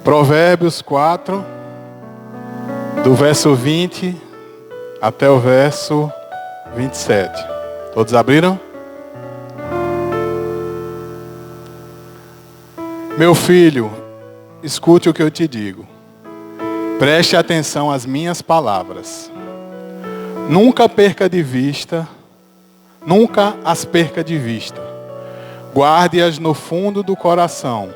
Provérbios 4, do verso 20 até o verso 27. Todos abriram? Meu filho, escute o que eu te digo. Preste atenção às minhas palavras. Nunca as perca de vista. Guarde-as no fundo do coração,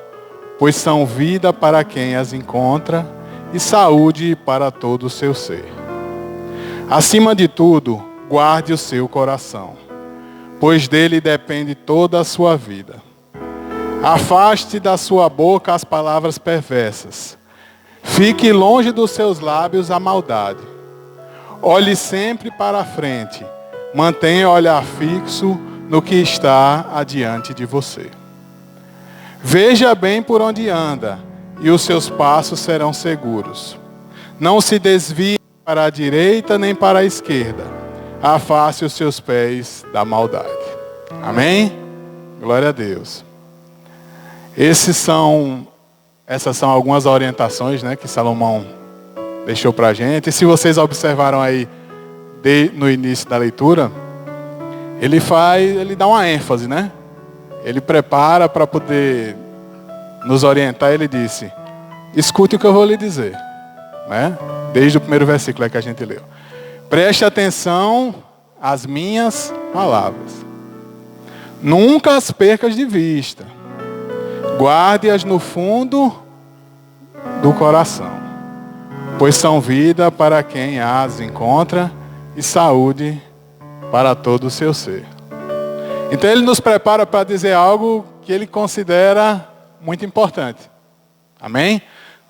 pois são vida para quem as encontra e saúde para todo o seu ser. Acima de tudo, guarde o seu coração, pois dele depende toda a sua vida. Afaste da sua boca as palavras perversas. Fique longe dos seus lábios a maldade. Olhe sempre para a frente. Mantenha o olhar fixo no que está adiante de você. Veja bem por onde anda, e os seus passos serão seguros. Não se desvie para a direita nem para a esquerda. Afaste os seus pés da maldade. Amém? Glória a Deus. Essas são algumas orientações, né, que Salomão deixou para a gente. E se vocês observaram aí no início da leitura, ele dá uma ênfase, né? Ele prepara para poder nos orientar. Ele disse: escute o que eu vou lhe dizer, né? Desde o primeiro versículo que a gente leu. Preste atenção às minhas palavras. Nunca as percas de vista. Guarde-as no fundo do coração, pois são vida para quem as encontra e saúde para todo o seu ser. Então ele nos prepara para dizer algo que ele considera muito importante. Amém?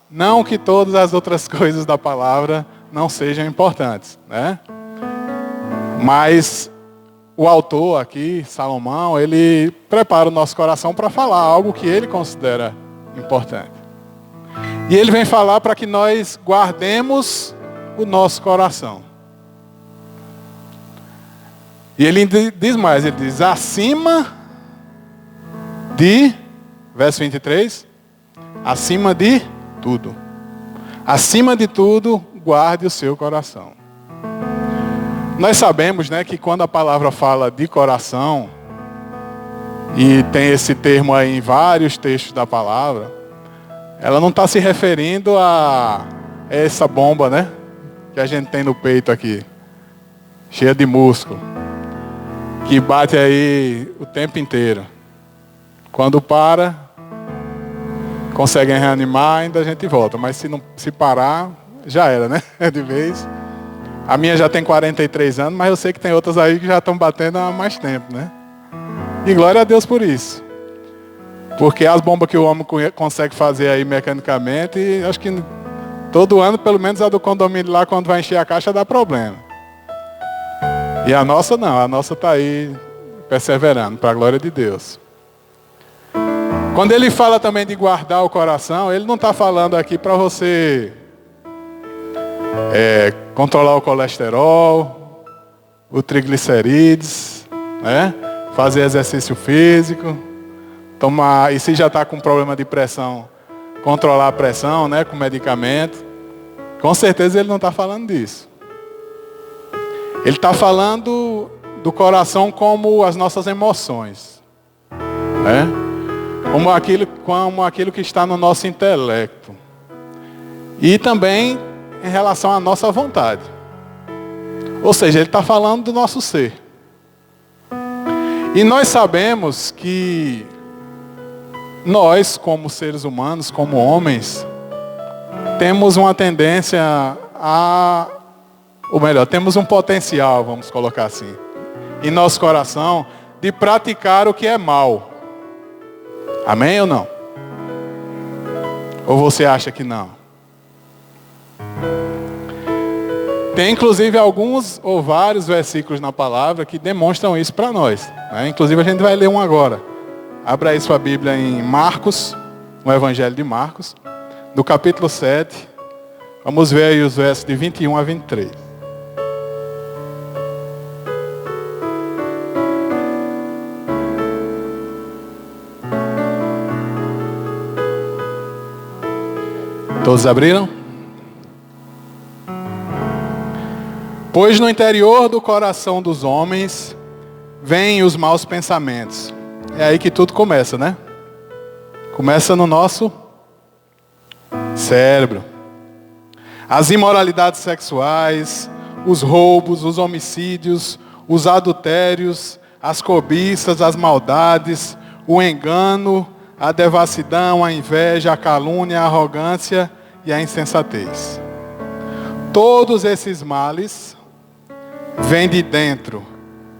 Não que todas as outras coisas da palavra não sejam importantes, né? Mas o autor aqui, Salomão, ele prepara o nosso coração para falar algo que ele considera importante. E ele vem falar para que nós guardemos o nosso coração. E ele diz mais, ele diz: acima de, verso 23, acima de tudo. Acima de tudo, guarde o seu coração. Nós sabemos, né, que quando a palavra fala de coração, e tem esse termo aí em vários textos da palavra, ela não está se referindo a essa bomba, né, que a gente tem no peito aqui, cheia de músculo, que bate aí o tempo inteiro. Quando para, conseguem reanimar, ainda a gente volta. Mas se parar, já era, né? De vez. A minha já tem 43 anos, mas eu sei que tem outras aí que já estão batendo há mais tempo, né? E glória a Deus por isso. Porque as bombas que o homem consegue fazer aí mecanicamente, acho que todo ano, pelo menos a do condomínio lá, quando vai encher a caixa, dá problema. E a nossa não, a nossa está aí perseverando, para a glória de Deus. Quando ele fala também de guardar o coração, ele não está falando aqui para você controlar o colesterol, o triglicerídeos, né? Fazer exercício físico, tomar, e se já está com problema de pressão, controlar a pressão, né, com medicamento. Com certeza ele não está falando disso. Ele está falando do coração como as nossas emoções, né? Como aquilo que está no nosso intelecto. E também em relação à nossa vontade. Ou seja, ele está falando do nosso ser. E nós sabemos que nós, como seres humanos, como homens, temos uma tendência ou melhor, temos um potencial, vamos colocar assim, em nosso coração, de praticar o que é mal. Amém ou não? Ou você acha que não? Tem inclusive alguns ou vários versículos na palavra que demonstram isso para nós, né? Inclusive a gente vai ler um agora. Abra aí sua Bíblia em Marcos, no Evangelho de Marcos, do capítulo 7. Vamos ver aí os versos de 21 a 23. Todos abriram? Pois no interior do coração dos homens vêm os maus pensamentos. É aí que tudo começa, né? Começa no nosso cérebro. As imoralidades sexuais, os roubos, os homicídios, os adultérios, as cobiças, as maldades, o engano, a devassidão, a inveja, a calúnia, a arrogância e a insensatez. Todos esses males vêm de dentro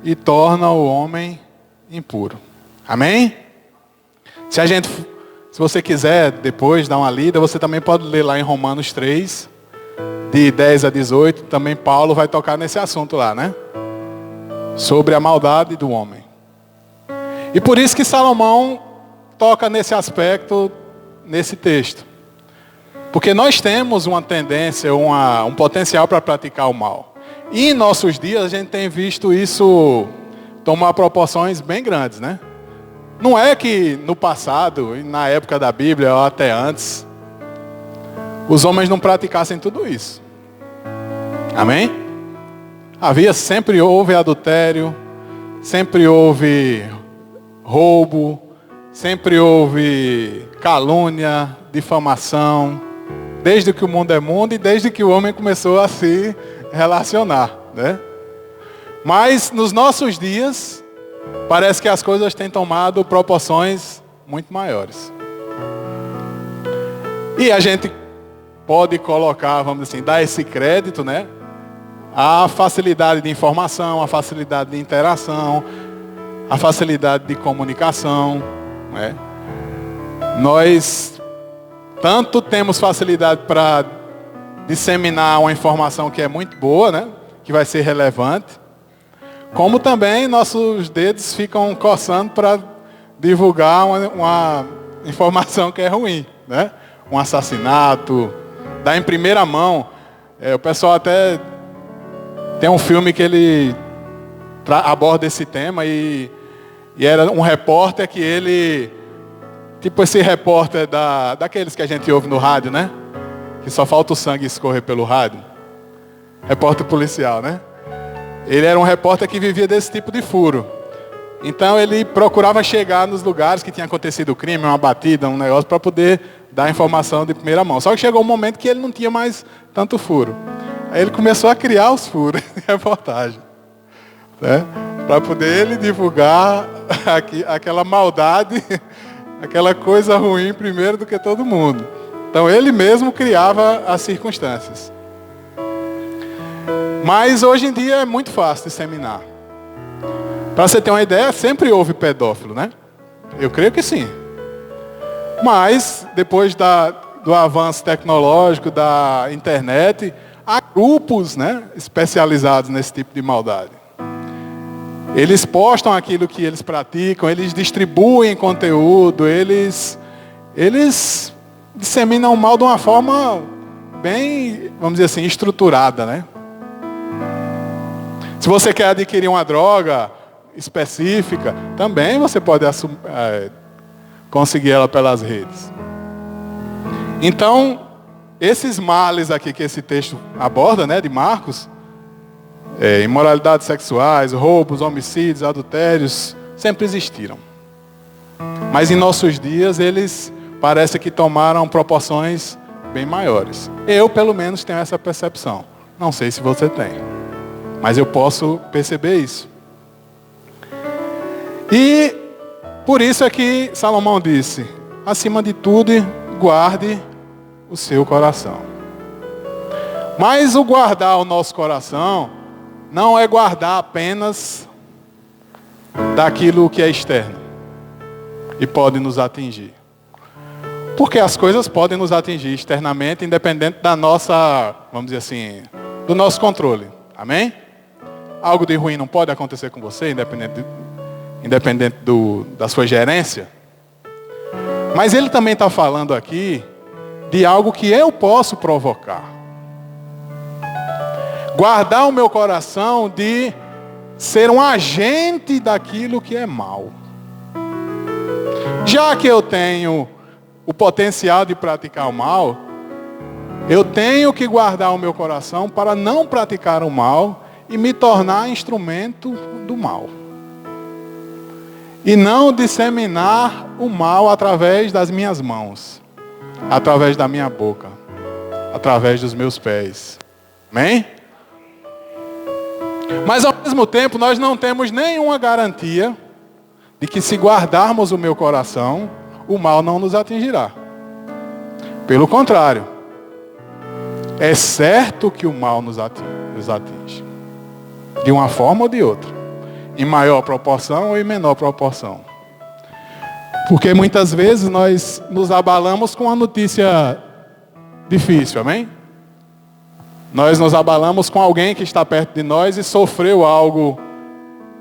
e tornam o homem impuro. Amém? Se você quiser depois dar uma lida, você também pode ler lá em Romanos 3, de 10 a 18, também Paulo vai tocar nesse assunto lá, né? Sobre a maldade do homem. E por isso que Salomão toca nesse aspecto, nesse texto. Porque nós temos uma tendência, um potencial para praticar o mal. E em nossos dias a gente tem visto isso tomar proporções bem grandes, né? Não é que no passado, na época da Bíblia ou até antes, os homens não praticassem tudo isso. Amém? Sempre houve adultério, sempre houve roubo, sempre houve calúnia, difamação, desde que o mundo é mundo e desde que o homem começou a se relacionar, né? Mas nos nossos dias, parece que as coisas têm tomado proporções muito maiores. E a gente pode colocar, vamos dizer assim, dar esse crédito, né? A facilidade de informação, a facilidade de interação, a facilidade de comunicação, né? Nós tanto temos facilidade para disseminar uma informação que é muito boa, né? Que vai ser relevante, como também nossos dedos ficam coçando para divulgar uma informação que é ruim, né? Um assassinato, dar em primeira mão. O pessoal até tem um filme que ele aborda esse tema e era um repórter que ele, tipo esse repórter daqueles que a gente ouve no rádio, né? Que só falta o sangue escorrer pelo rádio. Repórter policial, né? Ele era um repórter que vivia desse tipo de furo. Então ele procurava chegar nos lugares que tinha acontecido o crime, uma batida, um negócio, para poder dar informação de primeira mão. Só que chegou um momento que ele não tinha mais tanto furo. Aí ele começou a criar os furos de reportagem, né? Para poder ele divulgar aquela maldade, aquela coisa ruim primeiro do que todo mundo. Então ele mesmo criava as circunstâncias. Mas hoje em dia é muito fácil disseminar. Para você ter uma ideia, sempre houve pedófilo, né? Eu creio que sim. Mas depois do avanço tecnológico, da internet, há grupos, né, especializados nesse tipo de maldade. Eles postam aquilo que eles praticam, eles distribuem conteúdo, eles disseminam o mal de uma forma bem, vamos dizer assim, estruturada, né? Se você quer adquirir uma droga específica, também você pode conseguir ela pelas redes. Então, esses males aqui que esse texto aborda, né, de Marcos, imoralidades sexuais, roubos, homicídios, adultérios, sempre existiram. Mas em nossos dias eles parece que tomaram proporções bem maiores. Eu, pelo menos, tenho essa percepção. Não sei se você tem, mas eu posso perceber isso. E por isso é que Salomão disse: acima de tudo, guarde o seu coração. Mas o guardar o nosso coração não é guardar apenas daquilo que é externo e pode nos atingir. Porque as coisas podem nos atingir externamente, independente da nossa, vamos dizer assim, do nosso controle. Amém? Algo de ruim não pode acontecer com você, independente da sua gerência. Mas ele também está falando aqui de algo que eu posso provocar. Guardar o meu coração de ser um agente daquilo que é mal. Já que eu tenho o potencial de praticar o mal, Eu tenho que guardar o meu coração para não praticar o mal e me tornar instrumento do mal. E não disseminar o mal através das minhas mãos, através da minha boca, através dos meus pés. Amém? Mas ao mesmo tempo nós não temos nenhuma garantia de que se guardarmos o meu coração, o mal não nos atingirá. Pelo contrário, é certo que o mal nos atinge. De uma forma ou de outra. Em maior proporção ou em menor proporção. Porque muitas vezes nós nos abalamos com uma notícia difícil, amém? Nós nos abalamos com alguém que está perto de nós e sofreu algo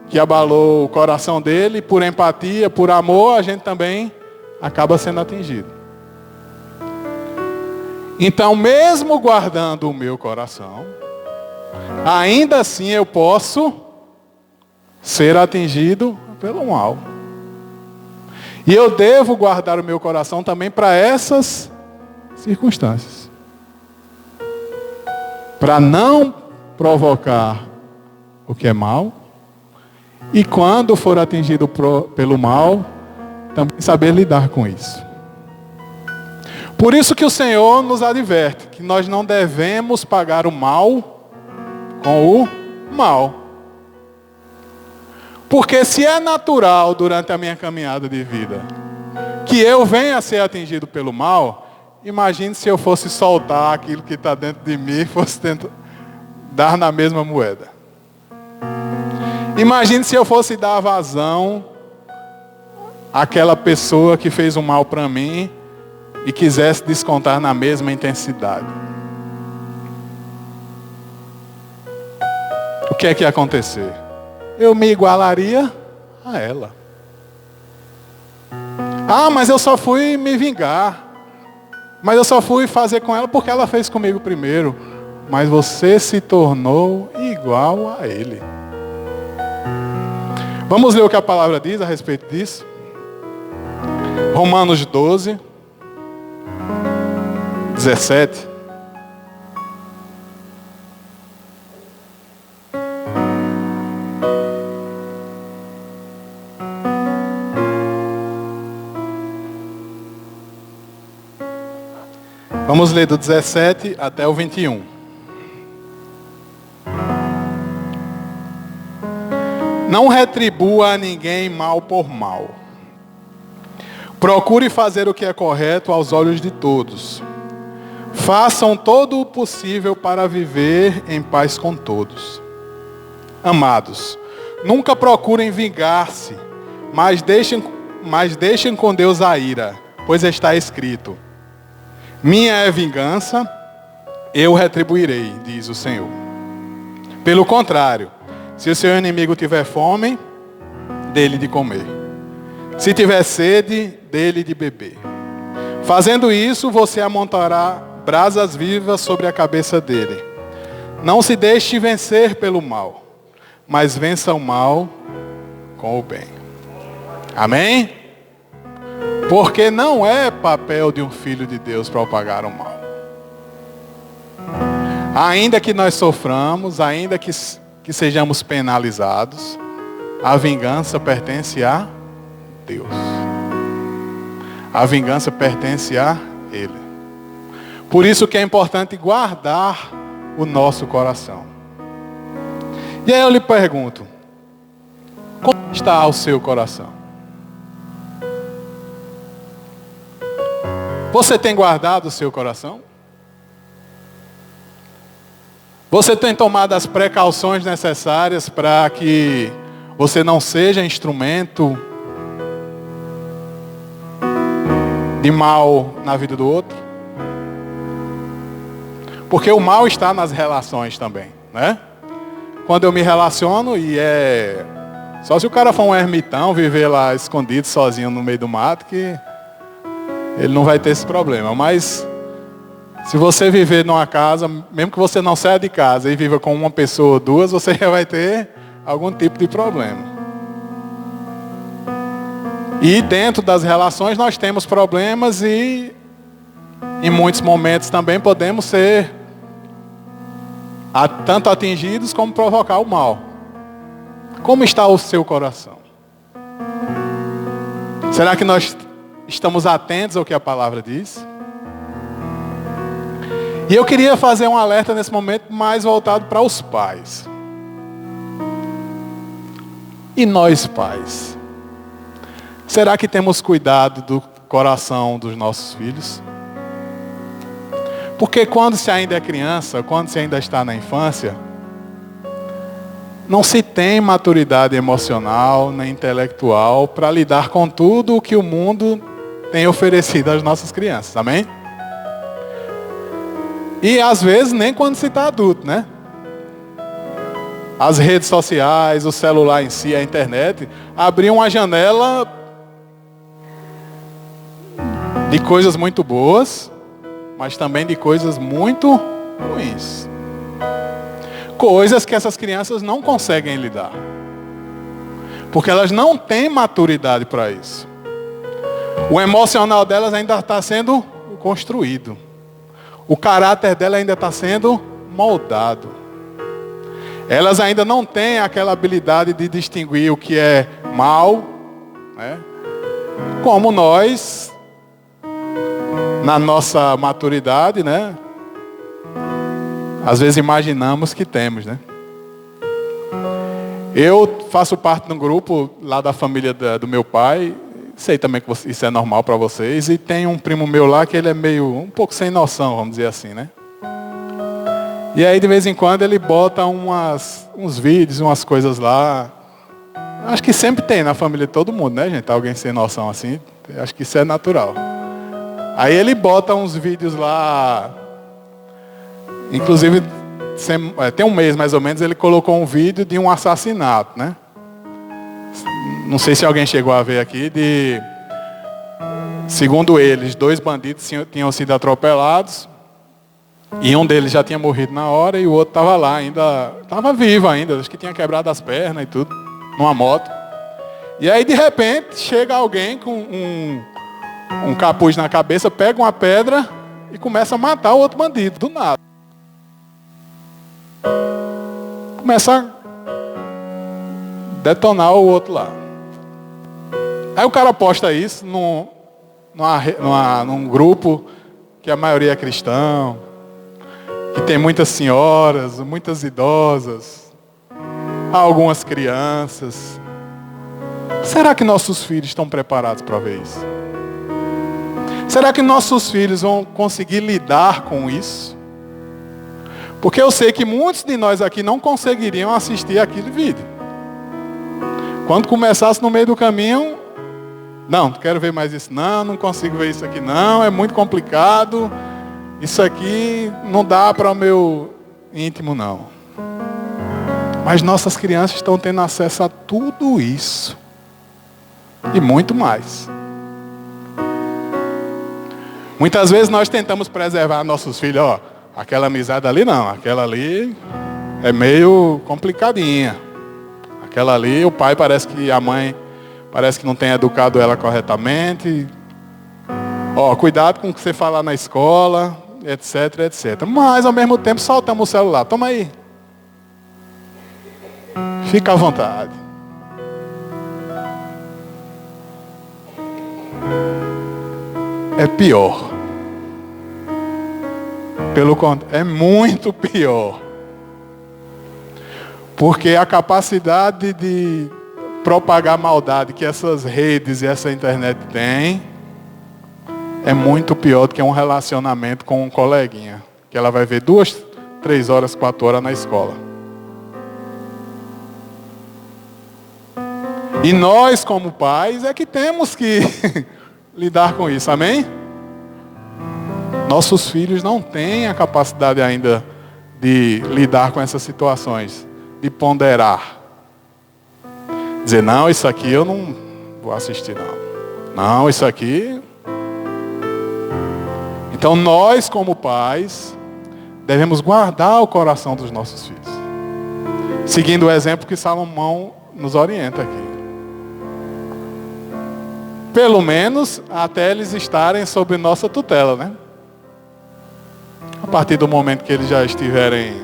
que abalou o coração dele. Por empatia, por amor, a gente também acaba sendo atingido. Então, mesmo guardando o meu coração, ainda assim eu posso ser atingido pelo mal. E eu devo guardar o meu coração também para essas circunstâncias. Para não provocar o que é mal. E quando for atingido pelo mal, também saber lidar com isso. Por isso que o Senhor nos adverte que nós não devemos pagar o mal com o mal. Porque se é natural durante a minha caminhada de vida que eu venha a ser atingido pelo mal, imagine se eu fosse soltar aquilo que está dentro de mim e fosse tentar dar na mesma moeda. Imagine se eu fosse dar vazão àquela pessoa que fez um mal para mim e quisesse descontar na mesma intensidade. O que é que ia acontecer? Eu me igualaria a ela. Ah, mas eu só fui me vingar. Mas eu só fui fazer com ela porque ela fez comigo primeiro. Mas você se tornou igual a ele. Vamos ler o que a palavra diz a respeito disso? Romanos 12, 17. Vamos ler do 17 até o 21. Não retribua a ninguém mal por mal. Procure fazer o que é correto aos olhos de todos. Façam todo o possível para viver em paz com todos. Amados, nunca procurem vingar-se, mas deixem com Deus a ira, pois está escrito: minha é vingança, eu retribuirei, diz o Senhor. Pelo contrário, se o seu inimigo tiver fome, dê-lhe de comer. Se tiver sede, dê-lhe de beber. Fazendo isso, você amontoará brasas vivas sobre a cabeça dele. Não se deixe vencer pelo mal, mas vença o mal com o bem. Amém? Porque não é papel de um filho de Deus propagar o mal. Ainda que nós soframos, ainda que sejamos penalizados, a vingança pertence a Deus. A vingança pertence a Ele. Por isso que é importante guardar o nosso coração. E aí eu lhe pergunto, como está o seu coração? Você tem guardado o seu coração? Você tem tomado as precauções necessárias para que você não seja instrumento de mal na vida do outro? Porque o mal está nas relações também, né? Quando eu me relaciono só se o cara for um ermitão, viver lá escondido, sozinho no meio do mato, que ele não vai ter esse problema. Mas se você viver numa casa, mesmo que você não saia de casa e viva com uma pessoa ou duas, você já vai ter algum tipo de problema. E dentro das relações nós temos problemas e Em muitos momentos também podemos ser tanto atingidos como provocar o mal. Como está o seu coração? Será que nós estamos atentos ao que a palavra diz? E eu queria fazer um alerta nesse momento mais voltado para os pais. E nós, pais? Será que temos cuidado do coração dos nossos filhos? Porque quando se ainda é criança, quando se ainda está na infância, não se tem maturidade emocional nem intelectual para lidar com tudo o que o mundo tem oferecido às nossas crianças, amém? E às vezes nem quando se está adulto, né? As redes sociais, o celular em si, a internet, abriam uma janela de coisas muito boas, mas também de coisas muito ruins. Coisas que essas crianças não conseguem lidar. Porque elas não têm maturidade para isso. O emocional delas ainda está sendo construído. O caráter dela ainda está sendo moldado. Elas ainda não têm aquela habilidade de distinguir o que é mal, né? Como nós, na nossa maturidade, né? Às vezes imaginamos que temos, né? Eu faço parte de um grupo lá da família do meu pai. Sei também que isso é normal para vocês. E tem um primo meu lá que ele é um pouco sem noção, vamos dizer assim, né? E aí de vez em quando ele bota uns vídeos, umas coisas lá. Acho que sempre tem na família de todo mundo, né, gente? Alguém sem noção assim. Acho que isso é natural. Aí ele bota uns vídeos lá. Inclusive, tem um mês mais ou menos, ele colocou um vídeo de um assassinato, né? Não sei se alguém chegou a ver aqui, segundo eles, 2 bandidos tinham sido atropelados. E um deles já tinha morrido na hora e o outro estava lá ainda, estava vivo ainda, acho que tinha quebrado as pernas e tudo, numa moto. E aí de repente chega alguém com um capuz na cabeça, pega uma pedra e começa a matar o outro bandido, do nada. Começa a detonar o outro lá. Aí o cara posta isso num grupo que a maioria é cristão, que tem muitas senhoras, muitas idosas, algumas crianças. Será que nossos filhos estão preparados para ver isso? Será que nossos filhos vão conseguir lidar com isso? Porque eu sei que muitos de nós aqui não conseguiriam assistir aquele vídeo. Quando começasse no meio do caminho, não quero ver mais isso não consigo ver isso aqui não, é muito complicado. Isso aqui não dá para o meu íntimo, não. Mas nossas crianças estão tendo acesso a tudo isso. E muito mais. Muitas vezes nós tentamos preservar nossos filhos. Ó, aquela amizade ali não. Aquela ali é meio complicadinha. Aquela ali, o pai parece que a mãe parece que não tem educado ela corretamente. Ó, cuidado com o que você falar na escola, etc, etc. Mas ao mesmo tempo soltamos o celular. Toma aí. Fica à vontade. É pior. Pelo contrário, é muito pior. Porque a capacidade de propagar maldade que essas redes e essa internet têm é muito pior do que um relacionamento com um coleguinha. Que ela vai ver 2, 3 horas, 4 horas na escola. E nós, como pais, é que temos que lidar com isso, amém? Nossos filhos não têm a capacidade ainda de lidar com essas situações, de ponderar. Dizer, não, isso aqui eu não vou assistir, não. Não, isso aqui... Então nós, como pais, devemos guardar o coração dos nossos filhos. Seguindo o exemplo que Salomão nos orienta aqui. Pelo menos até eles estarem sob nossa tutela, né? A partir do momento que eles já estiverem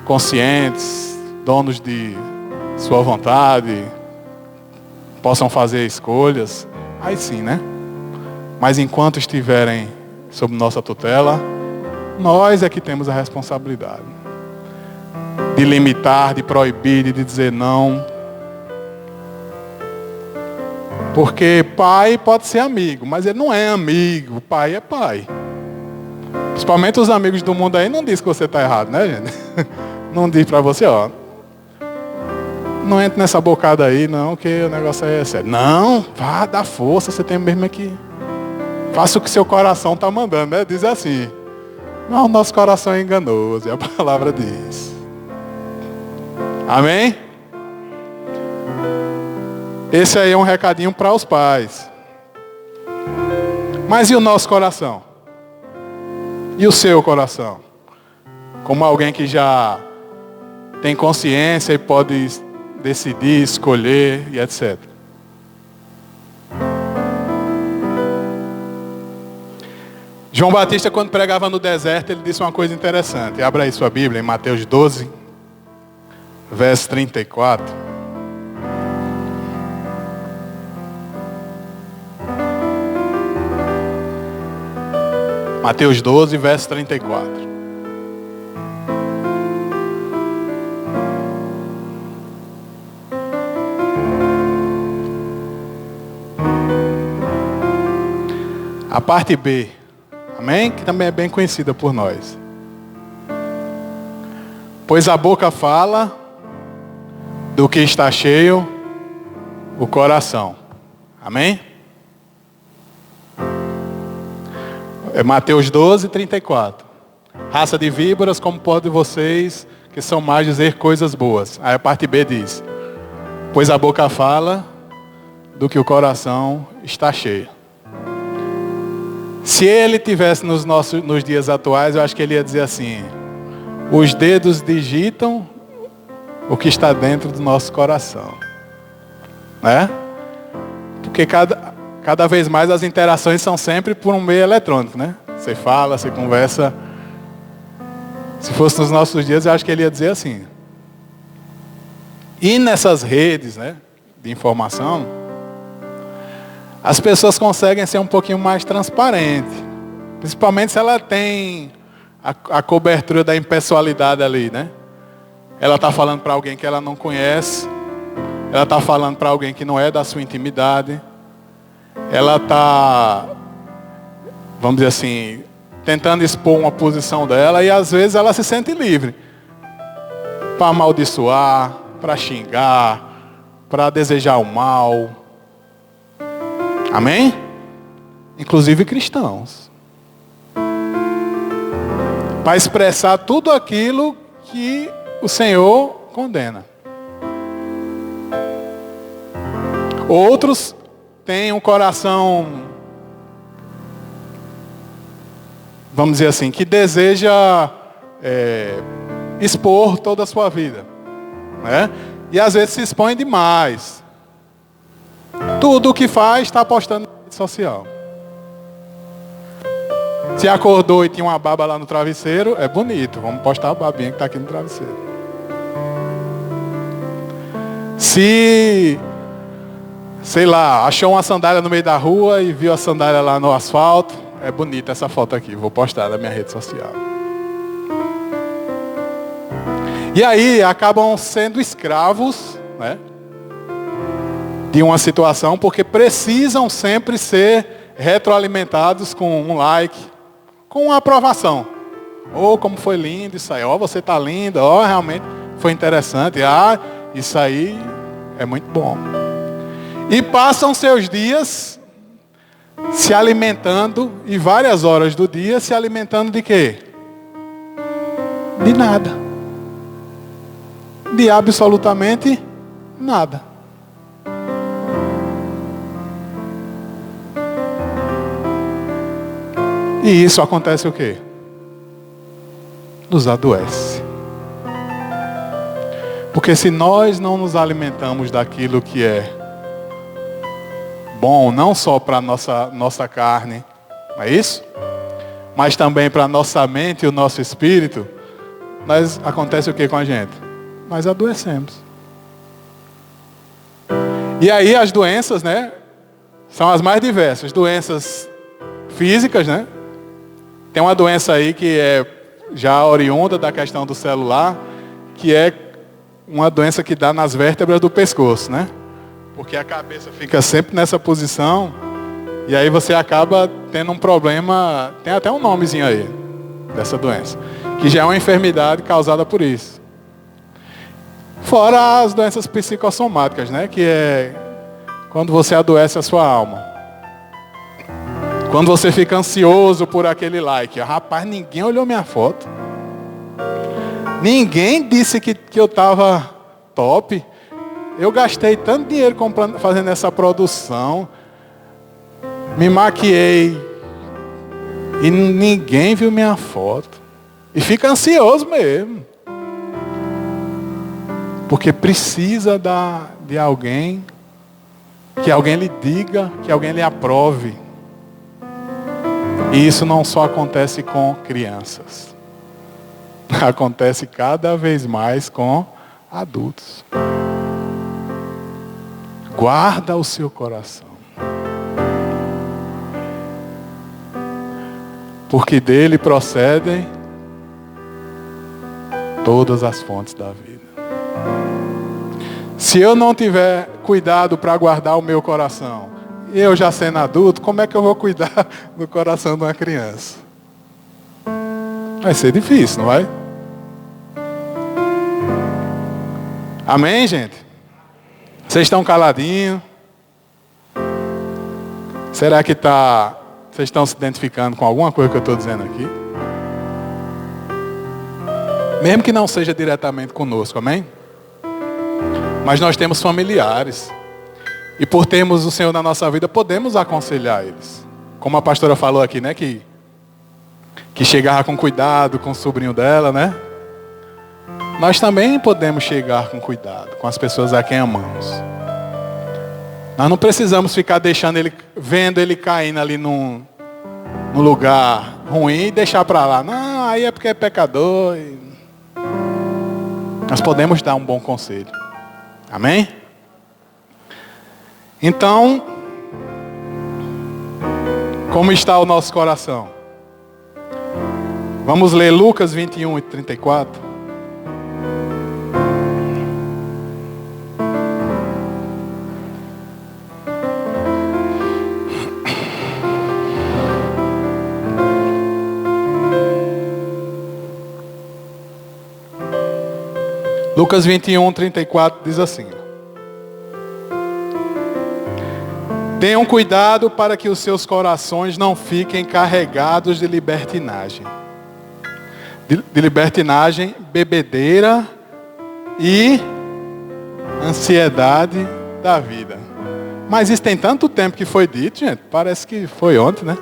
conscientes, donos de sua vontade, possam fazer escolhas, aí sim, né? Mas enquanto estiverem sob nossa tutela, nós é que temos a responsabilidade de limitar, de proibir, de dizer não. Porque pai pode ser amigo, mas ele não é amigo. Pai é pai. Principalmente os amigos do mundo aí não diz que você está errado, né, gente? Não diz para você, ó. Não entre nessa bocada aí, não, que o negócio aí é sério. Não, vá, dá força, você tem mesmo que... Faça o que seu coração está mandando, né? Diz assim. Mas o nosso coração é enganoso, e a palavra diz. Amém? Esse aí é um recadinho para os pais. Mas e o nosso coração? E o seu coração? Como alguém que já tem consciência e pode decidir, escolher e etc. João Batista, quando pregava no deserto, ele disse uma coisa interessante. Abra aí sua Bíblia em Mateus 12, verso 34. Mateus 12, verso 34. A parte B, amém? Que também é bem conhecida por nós. Pois a boca fala do que está cheio o coração. Amém? É Mateus 12, 34. Raça de víboras, como podem vocês, que são mais, dizer coisas boas? Aí a parte B diz: pois a boca fala do que o coração está cheio. Se ele tivesse nos dias atuais, eu acho que ele ia dizer assim: os dedos digitam o que está dentro do nosso coração. Né? Porque cada vez mais as interações são sempre por um meio eletrônico, né? Você fala, você conversa. Se fosse nos nossos dias, eu acho que ele ia dizer assim. E nessas redes, né, de informação, as pessoas conseguem ser um pouquinho mais transparentes. Principalmente se ela tem a cobertura da impessoalidade ali, né? Ela está falando para alguém que ela não conhece. Ela está falando para alguém que não é da sua intimidade. Ela está, vamos dizer assim, tentando expor uma posição dela e às vezes ela se sente livre para amaldiçoar, para xingar, para desejar o mal. Amém? Inclusive cristãos. Para expressar tudo aquilo que o Senhor condena. Outros têm um coração, vamos dizer assim, que deseja expor toda a sua vida, né? E às vezes se expõe demais. Tudo o que faz está postando na rede social. Se acordou e tinha uma baba lá no travesseiro, é bonito, vamos postar a babinha que está aqui no travesseiro. Se, sei lá, achou uma sandália no meio da rua e viu a sandália lá no asfalto, é bonita essa foto aqui, vou postar na minha rede social. E aí acabam sendo escravos, né, de uma situação, porque precisam sempre ser retroalimentados com um like, com uma aprovação. Oh, como foi lindo isso aí, você está linda, realmente foi interessante, isso aí é muito bom. E passam seus dias se alimentando, e várias horas do dia se alimentando de quê? De nada. De absolutamente nada. E isso acontece o quê? Nos adoece. Porque se nós não nos alimentamos daquilo que é bom, não só para a nossa carne, não é isso? mas também para a nossa mente e o nosso espírito, acontece o que com a gente? Nós adoecemos. E aí as doenças, né, são as mais diversas. Doenças físicas, né? Tem uma doença aí que é já oriunda da questão do celular, que é uma doença que dá nas vértebras do pescoço, né? Porque a cabeça fica sempre nessa posição, e aí você acaba tendo um problema, tem até um nomezinho aí, dessa doença, que já é uma enfermidade causada por isso. Fora as doenças psicossomáticas, né? Que é quando você adoece a sua alma. Quando você fica ansioso por aquele like. Rapaz, ninguém olhou minha foto. Ninguém disse que eu estava top. Eu gastei tanto dinheiro fazendo essa produção. Me maquiei. E ninguém viu minha foto. E fica ansioso mesmo. Porque precisa de alguém, que alguém lhe diga, que alguém lhe aprove. E isso não só acontece com crianças. Acontece cada vez mais com adultos. Guarda o seu coração. Porque dele procedem todas as fontes da vida. Se eu não tiver cuidado para guardar o meu coração, eu já sendo adulto, como é que eu vou cuidar do coração de uma criança? Vai ser difícil, não vai? Amém, gente? Vocês estão caladinhos? Será que vocês estão se identificando com alguma coisa que eu estou dizendo aqui? Mesmo que não seja diretamente conosco, amém? Mas nós temos familiares. E por termos o Senhor na nossa vida, podemos aconselhar eles. Como a pastora falou aqui, né? Que chegava com cuidado com o sobrinho dela, né? Nós também podemos chegar com cuidado com as pessoas a quem amamos. Nós não precisamos ficar vendo ele caindo ali num lugar ruim e deixar para lá. Não, aí é porque é pecador. Nós podemos dar um bom conselho. Amém? Então, como está o nosso coração? Vamos ler Lucas 21 e 34. Lucas 21, 34 diz assim: tenham cuidado para que os seus corações não fiquem carregados de libertinagem. De libertinagem, bebedeira e ansiedade da vida. Mas isso tem tanto tempo que foi dito, gente. Parece que foi ontem, né?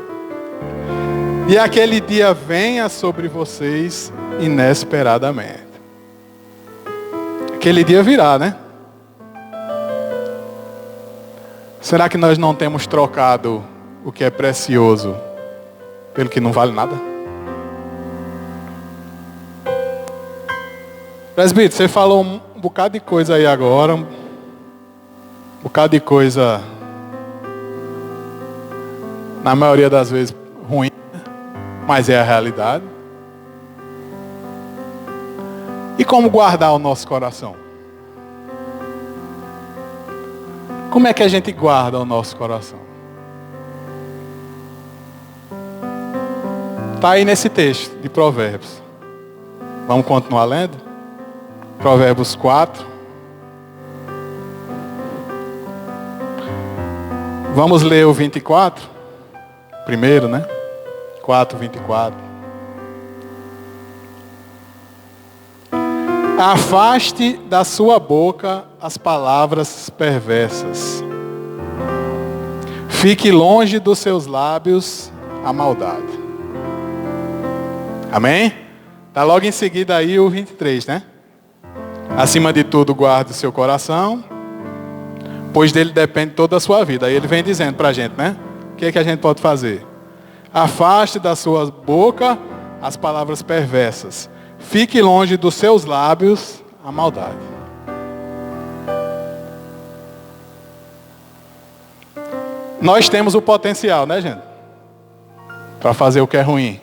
E aquele dia venha sobre vocês inesperadamente. Aquele dia virá, né? Será que nós não temos trocado o que é precioso pelo que não vale nada? Presbítero, você falou um bocado de coisa aí agora. Um bocado de coisa, na maioria das vezes, ruim. Mas é a realidade. E como guardar o nosso coração? Como é que a gente guarda o nosso coração? Está aí nesse texto de Provérbios. Vamos continuar lendo? Provérbios 4. Vamos ler o 24? Primeiro, né? 4, 24. Afaste da sua boca as palavras perversas. Fique longe dos seus lábios a maldade. Amém? Está logo em seguida aí o 23, né? Acima de tudo, guarde o seu coração, pois dele depende toda a sua vida. Aí ele vem dizendo para a gente, né? O que é que a gente pode fazer? Afaste da sua boca as palavras perversas. Fique longe dos seus lábios a maldade. Nós temos o potencial, né, gente? Para fazer o que é ruim.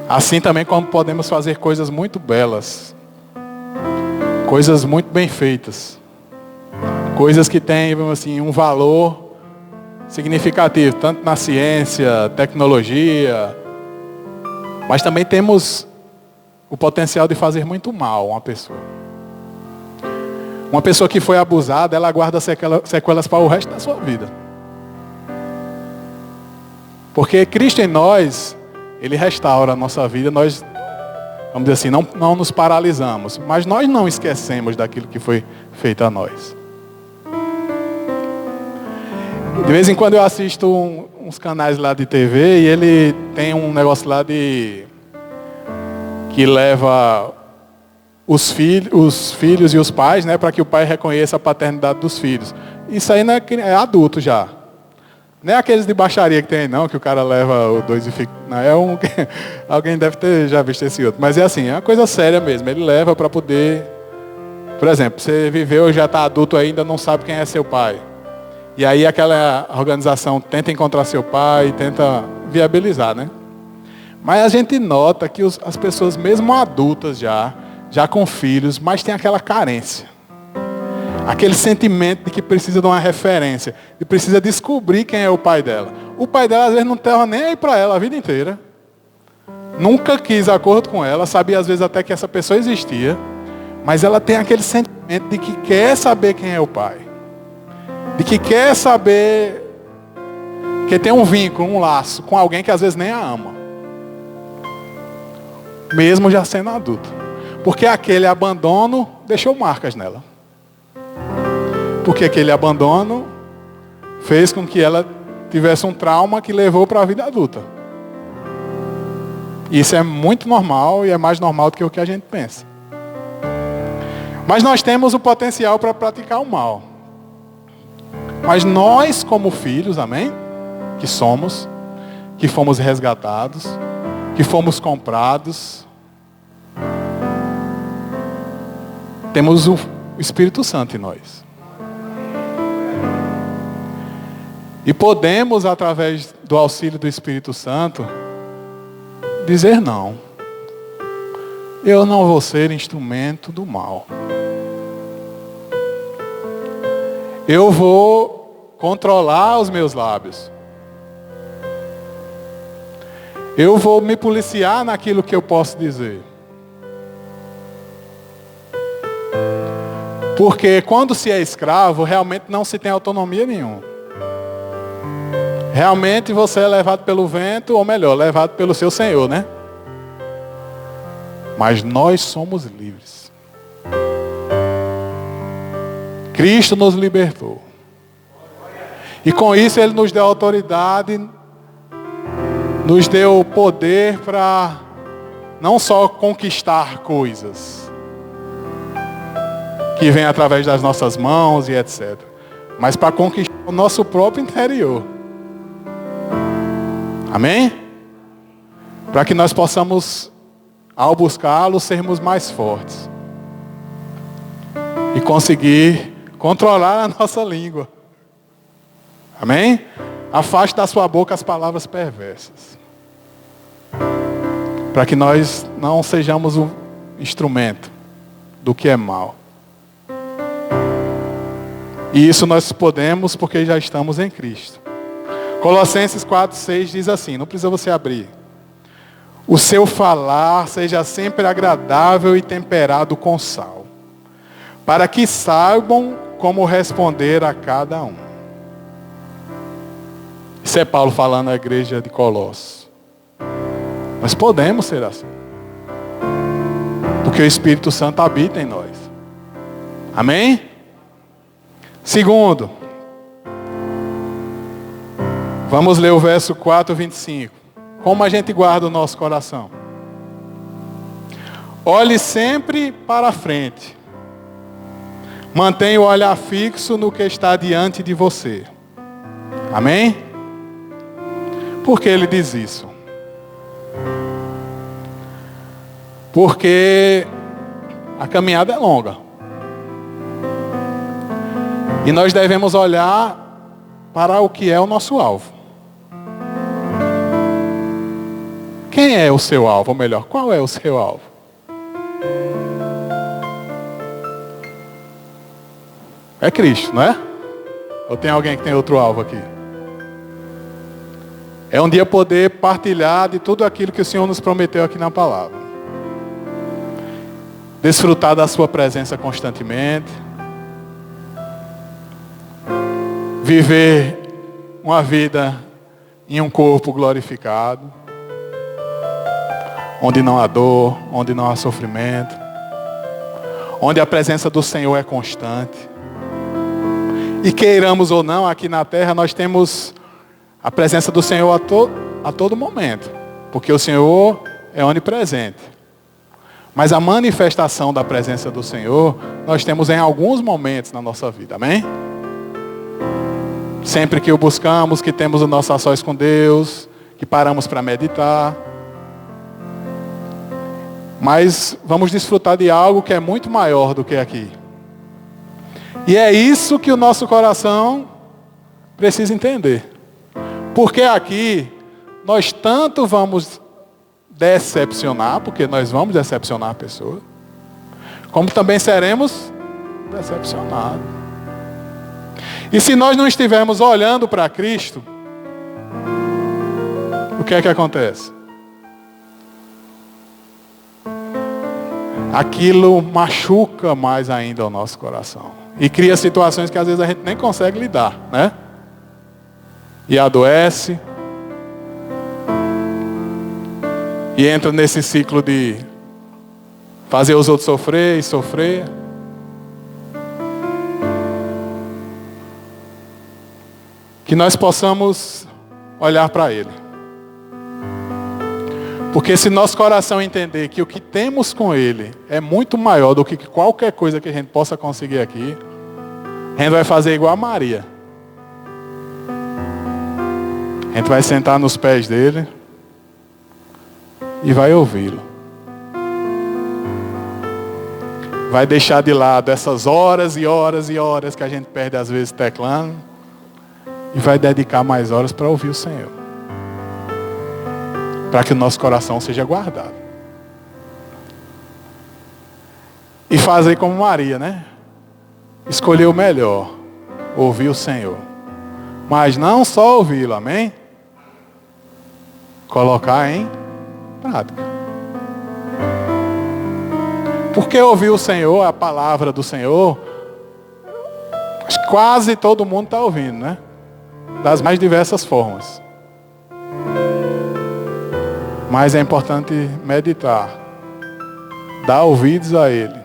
Assim também como podemos fazer coisas muito belas. Coisas muito bem feitas. Coisas que têm, assim, um valor significativo, tanto na ciência, tecnologia, mas também temos o potencial de fazer muito mal a uma pessoa. Uma pessoa que foi abusada, ela guarda sequelas para o resto da sua vida. Porque Cristo em nós, Ele restaura a nossa vida, nós, vamos dizer assim, não nos paralisamos, mas nós não esquecemos daquilo que foi feito a nós. De vez em quando eu assisto uns canais lá de TV e ele tem um negócio lá que leva os filhos e os pais, né, para que o pai reconheça a paternidade dos filhos. Isso aí não é adulto já. Não é aqueles de baixaria que tem, não, que o cara leva o dois e fica. Não, alguém deve ter já visto esse outro. Mas é assim, é uma coisa séria mesmo. Ele leva para poder. Por exemplo, você viveu e já está adulto ainda, não sabe quem é seu pai. E aí aquela organização tenta encontrar seu pai, tenta viabilizar, né? Mas a gente nota que as pessoas, mesmo adultas já com filhos, mas tem aquela carência. Aquele sentimento de que precisa de uma referência, de precisa descobrir quem é o pai dela. O pai dela às vezes não estava nem aí para ela a vida inteira. Nunca quis acordo com ela, sabia às vezes até que essa pessoa existia. Mas ela tem aquele sentimento de que quer saber quem é o pai. De que quer saber, que tem um vínculo, um laço com alguém que às vezes nem a ama. Mesmo já sendo adulto. Porque aquele abandono deixou marcas nela. Porque aquele abandono fez com que ela tivesse um trauma que levou para a vida adulta. Isso é muito normal e é mais normal do que o que a gente pensa. Mas nós temos o potencial para praticar o mal. Mas nós, como filhos, amém? Que somos, que fomos resgatados, que fomos comprados, temos o Espírito Santo em nós. E podemos, através do auxílio do Espírito Santo, dizer não. Eu não vou ser instrumento do mal. Eu vou controlar os meus lábios. Eu vou me policiar naquilo que eu posso dizer. Porque quando se é escravo, realmente não se tem autonomia nenhuma. Realmente você é levado pelo vento, ou melhor, levado pelo seu Senhor, né? Mas nós somos livres. Cristo nos libertou. E com isso Ele nos deu autoridade, nos deu poder para não só conquistar coisas, que vem através das nossas mãos e etc. Mas para conquistar o nosso próprio interior. Amém? Para que nós possamos, ao buscá-lo, sermos mais fortes. E conseguir controlar a nossa língua. Amém? Afaste da sua boca as palavras perversas. Para que nós não sejamos um instrumento do que é mal. E isso nós podemos porque já estamos em Cristo. Colossenses 4:6 diz assim, não precisa você abrir. O seu falar seja sempre agradável e temperado com sal, para que saibam como responder a cada um. Isso é Paulo falando à igreja de Colossos. Nós podemos ser assim. Porque o Espírito Santo habita em nós. Amém? Segundo, vamos ler o verso 4:25. Como a gente guarda o nosso coração? Olhe sempre para a frente. Mantenha o olhar fixo no que está diante de você. Amém? Por que ele diz isso? Porque a caminhada é longa. E nós devemos olhar para o que é o nosso alvo. Quem é o seu alvo? Ou melhor, qual é o seu alvo? É Cristo, não é? Ou tem alguém que tem outro alvo aqui? É um dia poder partilhar de tudo aquilo que o Senhor nos prometeu aqui na palavra. Desfrutar da sua presença constantemente. Viver uma vida em um corpo glorificado. Onde não há dor, onde não há sofrimento. Onde a presença do Senhor é constante. E queiramos ou não, aqui na terra nós temos a presença do Senhor a todo momento. Porque o Senhor é onipresente. Mas a manifestação da presença do Senhor, nós temos em alguns momentos na nossa vida, amém? Sempre que o buscamos, que temos o nosso a sós com Deus, que paramos para meditar. Mas vamos desfrutar de algo que é muito maior do que aqui. E é isso que o nosso coração precisa entender. Porque aqui, nós tanto vamos decepcionar, porque nós vamos decepcionar a pessoa, como também seremos decepcionados. E se nós não estivermos olhando para Cristo, o que é que acontece? Aquilo machuca mais ainda o nosso coração. E cria situações que às vezes a gente nem consegue lidar, né? E adoece. E entra nesse ciclo de fazer os outros sofrer e sofrer. Que nós possamos olhar para Ele. Porque se nosso coração entender que o que temos com Ele é muito maior do que qualquer coisa que a gente possa conseguir aqui, a gente vai fazer igual a Maria. A gente vai sentar nos pés dele e vai ouvi-lo. Vai deixar de lado essas horas e horas e horas que a gente perde às vezes teclando e vai dedicar mais horas para ouvir o Senhor. Para que o nosso coração seja guardado. E fazer como Maria, né? Escolher o melhor. Ouvir o Senhor. Mas não só ouvi-lo, amém? Colocar em prática. Porque ouvir o Senhor, a palavra do Senhor, acho que quase todo mundo está ouvindo, né? Das mais diversas formas. Mas é importante meditar, dar ouvidos a Ele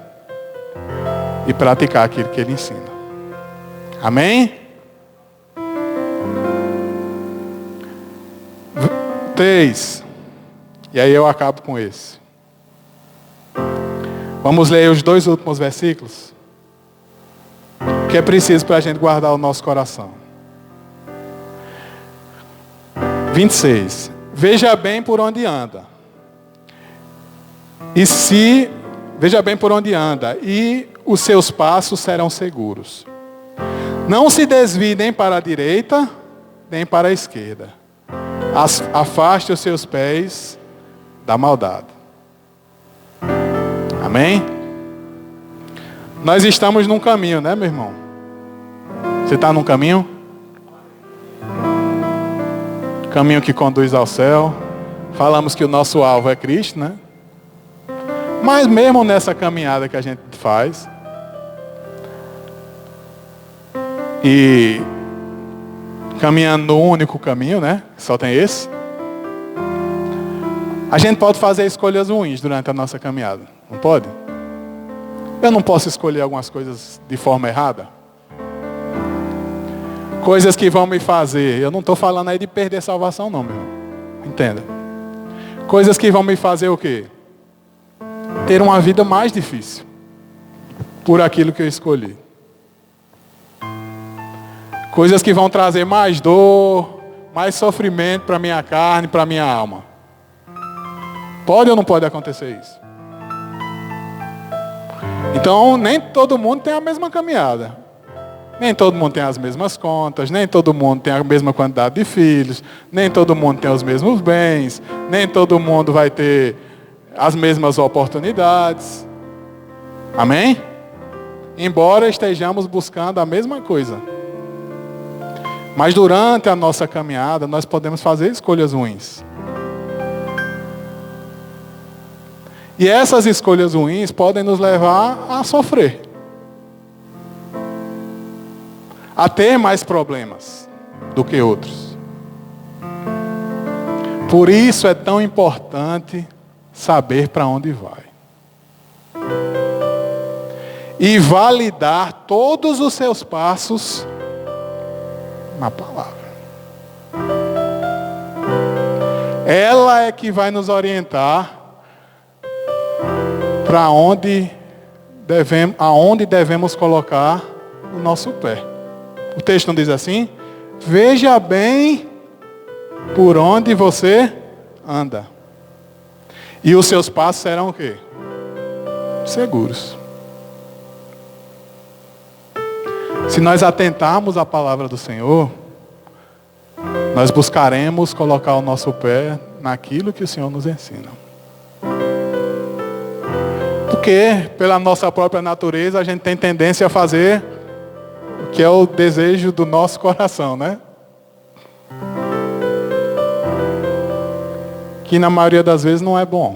e praticar aquilo que Ele ensina. Amém? 3. E aí eu acabo com esse. Vamos ler os 2 últimos versículos. Que é preciso para a gente guardar o nosso coração. 26. Veja bem por onde anda. Veja bem por onde anda, e os seus passos serão seguros. Não se desvie nem para a direita, nem para a esquerda. Afaste os seus pés da maldade. Amém? Nós estamos num caminho, né, meu irmão? Você está num caminho? Caminho que conduz ao céu. Falamos que o nosso alvo é Cristo, né? Mas mesmo nessa caminhada que a gente faz, e caminhando no único caminho, né? Só tem esse. A gente pode fazer escolhas ruins durante a nossa caminhada. Não pode? Eu não posso escolher algumas coisas de forma errada? Coisas que vão me fazer. Eu não estou falando aí de perder salvação não, meu irmão. Entenda. Coisas que vão me fazer o quê? Ter uma vida mais difícil. Por aquilo que eu escolhi. Coisas que vão trazer mais dor, mais sofrimento para minha carne, para minha alma. Pode ou não pode acontecer isso? Então, nem todo mundo tem a mesma caminhada. Nem todo mundo tem as mesmas contas, nem todo mundo tem a mesma quantidade de filhos, nem todo mundo tem os mesmos bens, nem todo mundo vai ter as mesmas oportunidades. Amém? Embora estejamos buscando a mesma coisa. Mas durante a nossa caminhada, nós podemos fazer escolhas ruins. E essas escolhas ruins podem nos levar a sofrer. A ter mais problemas do que outros. Por isso é tão importante saber para onde vai. E validar todos os seus passos na palavra. Ela é que vai nos orientar para aonde devemos colocar o nosso pé. O texto não diz assim? Veja bem por onde você anda. E os seus passos serão o quê? Seguros. Se nós atentarmos à palavra do Senhor, nós buscaremos colocar o nosso pé naquilo que o Senhor nos ensina. Porque, pela nossa própria natureza, a gente tem tendência a fazer o que é o desejo do nosso coração, né? Que na maioria das vezes não é bom.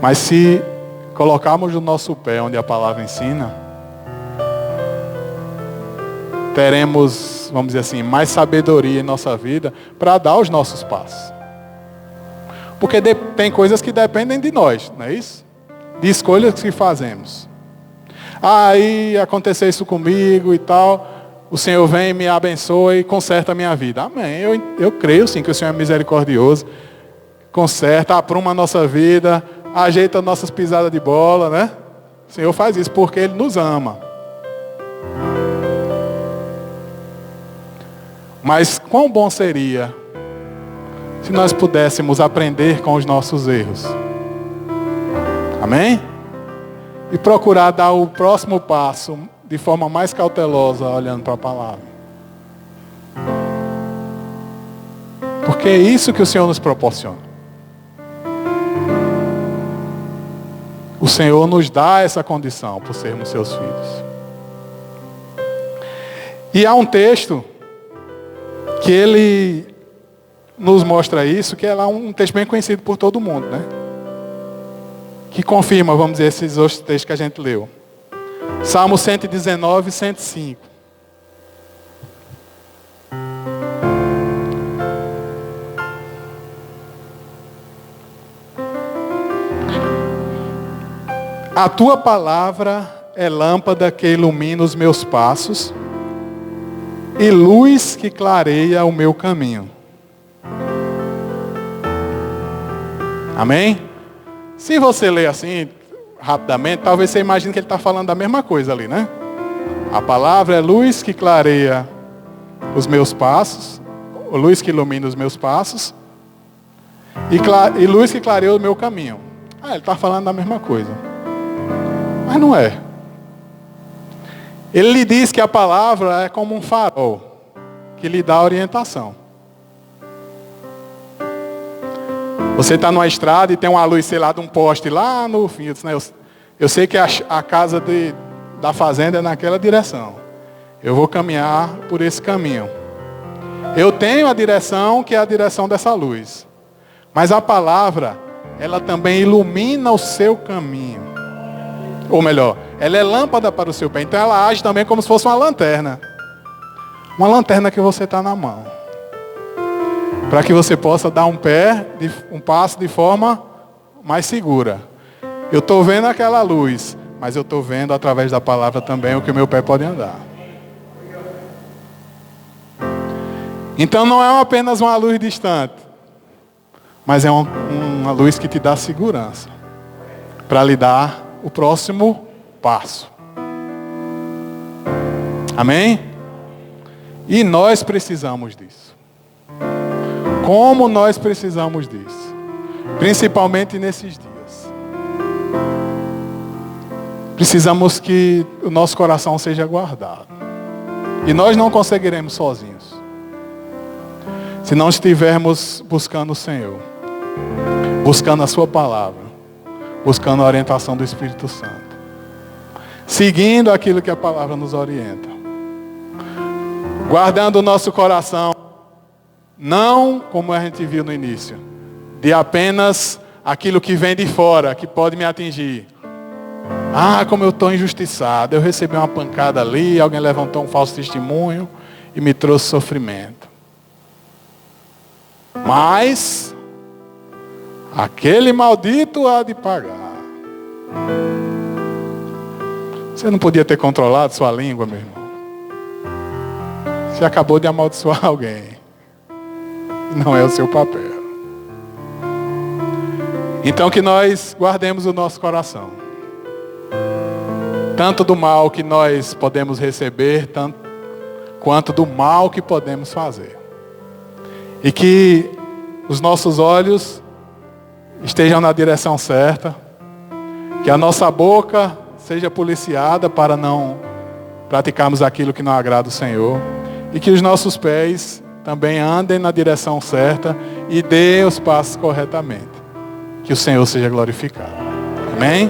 Mas se colocarmos o nosso pé onde a palavra ensina, teremos, vamos dizer assim, mais sabedoria em nossa vida para dar os nossos passos. Porque tem coisas que dependem de nós, não é isso? De escolhas que fazemos. Aí aconteceu isso comigo e tal, o Senhor vem, me abençoa e conserta a minha vida. Amém. Eu creio sim que o Senhor é misericordioso, conserta, apruma a nossa vida, ajeita nossas pisadas de bola, né? O Senhor faz isso porque Ele nos ama. Mas quão bom seria se nós pudéssemos aprender com os nossos erros. Amém? E procurar dar o próximo passo de forma mais cautelosa, olhando para a palavra. Porque é isso que o Senhor nos proporciona. O Senhor nos dá essa condição por sermos seus filhos. E há um texto que ele nos mostra isso, que é lá um texto bem conhecido por todo mundo, né? Que confirma, vamos dizer, esses outros textos que a gente leu. Salmo 119, 105. A tua palavra é lâmpada que ilumina os meus passos e luz que clareia o meu caminho. Amém? Se você ler assim, rapidamente, talvez você imagine que ele está falando da mesma coisa ali, né? A palavra é luz que clareia os meus passos, luz que ilumina os meus passos, e luz que clareia o meu caminho. Ah, ele está falando da mesma coisa. Mas não é. Ele lhe diz que a palavra é como um farol, que lhe dá orientação. Você está numa estrada e tem uma luz, sei lá, de um poste lá no fim. Eu sei que a casa da fazenda é naquela direção. Eu vou caminhar por esse caminho. Eu tenho a direção que é a direção dessa luz. Mas a palavra, ela também ilumina o seu caminho. Ou melhor, ela é lâmpada para o seu pé. Então ela age também como se fosse uma lanterna. Uma lanterna que você está na mão. Para que você possa dar um passo de forma mais segura. Eu estou vendo aquela luz, mas eu estou vendo através da palavra também o que o meu pé pode andar. Então não é apenas uma luz distante, mas é uma luz que te dá segurança para lhe dar o próximo passo. Amém? E nós precisamos disso. Como nós precisamos disso? Principalmente nesses dias. Precisamos que o nosso coração seja guardado. E nós não conseguiremos sozinhos. Se não estivermos buscando o Senhor. Buscando a sua palavra. Buscando a orientação do Espírito Santo. Seguindo aquilo que a palavra nos orienta. Guardando o nosso coração. Não como a gente viu no início. De apenas aquilo que vem de fora. Que pode me atingir. Ah, como eu estou injustiçado. Eu recebi uma pancada ali. Alguém levantou um falso testemunho. E me trouxe sofrimento. Mas aquele maldito há de pagar. Você não podia ter controlado sua língua, meu irmão. Você acabou de amaldiçoar alguém. Não é o seu papel. Então que nós guardemos o nosso coração. Tanto do mal que nós podemos receber, quanto do mal que podemos fazer. E que os nossos olhos estejam na direção certa. Que a nossa boca seja policiada para não praticarmos aquilo que não agrada o Senhor. E que os nossos pés também andem na direção certa e dêem os passos corretamente. Que o Senhor seja glorificado. Amém?